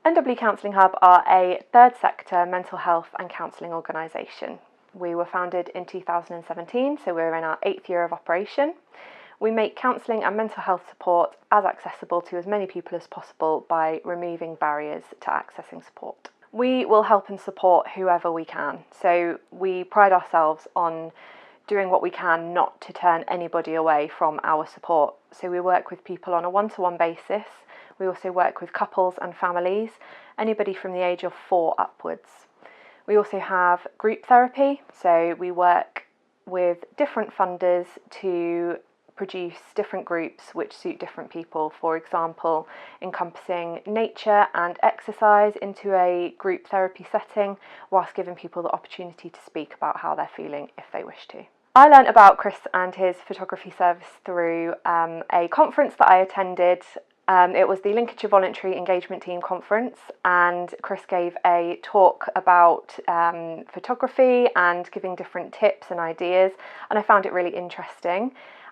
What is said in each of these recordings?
NW Counselling Hub are a third sector mental health and counselling organisation. We were founded in 2017, so we're in our 8th year of operation. We make counselling and mental health support as accessible to as many people as possible by removing barriers to accessing support. We will help and support whoever we can, so we pride ourselves on doing what we can not to turn anybody away from our support. So we work with people on a one-to-one basis. We also work with couples and families, anybody from the age of 4 upwards. We also have group therapy, so we work with different funders to produce different groups which suit different people, for example, encompassing nature and exercise into a group therapy setting, whilst giving people the opportunity to speak about how they're feeling if they wish to. I learnt about Chris and his photography service through a conference that I attended. It was the Lincolnshire Voluntary Engagement Team Conference, and Chris gave a talk about photography and giving different tips and ideas, and I found it really interesting.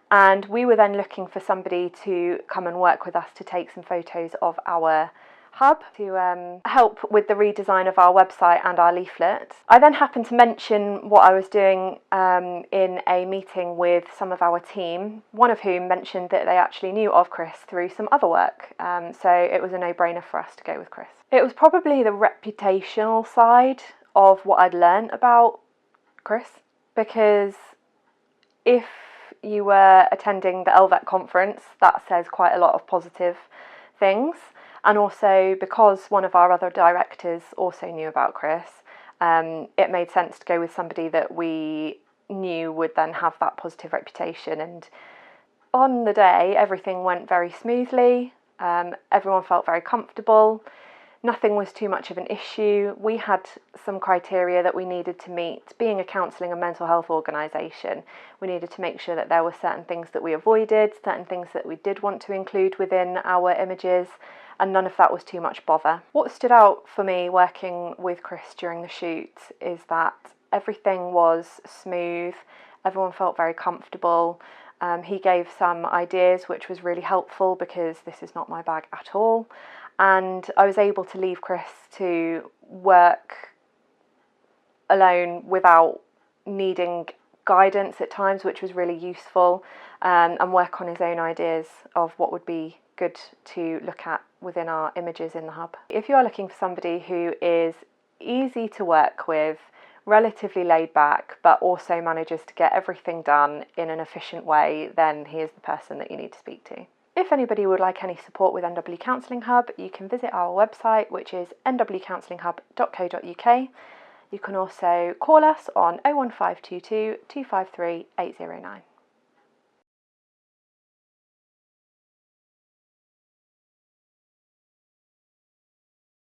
And we were then looking for somebody to come and work with us to take some photos of our hub to help with the redesign of our website and our leaflet. I then happened to mention what I was doing in a meeting with some of our team, one of whom mentioned that they actually knew of Chris through some other work, so it was a no-brainer for us to go with Chris. It was probably the reputational side of what I'd learned about Chris, because if you were attending the LVET conference, that says quite a lot of positive things. And also because one of our other directors also knew about Chris, it made sense to go with somebody that we knew would then have that positive reputation. And on the day, everything went very smoothly. Everyone felt very comfortable. Nothing was too much of an issue. We had some criteria that we needed to meet. Being a counselling and mental health organisation, we needed to make sure that there were certain things that we avoided, certain things that we did want to include within our images, and none of that was too much bother. What stood out for me working with Chris during the shoot is that everything was smooth, everyone felt very comfortable. He gave some ideas which was really helpful because this is not my bag at all. And I was able to leave Chris to work alone without needing guidance at times, which was really useful, and work on his own ideas of what would be good to look at within our images in the hub. If you are looking for somebody who is easy to work with, relatively laid back, but also manages to get everything done in an efficient way, then he is the person that you need to speak to. If anybody would like any support with NW Counselling Hub, you can visit our website, which is nwcounsellinghub.co.uk. You can also call us on 01522 253 809.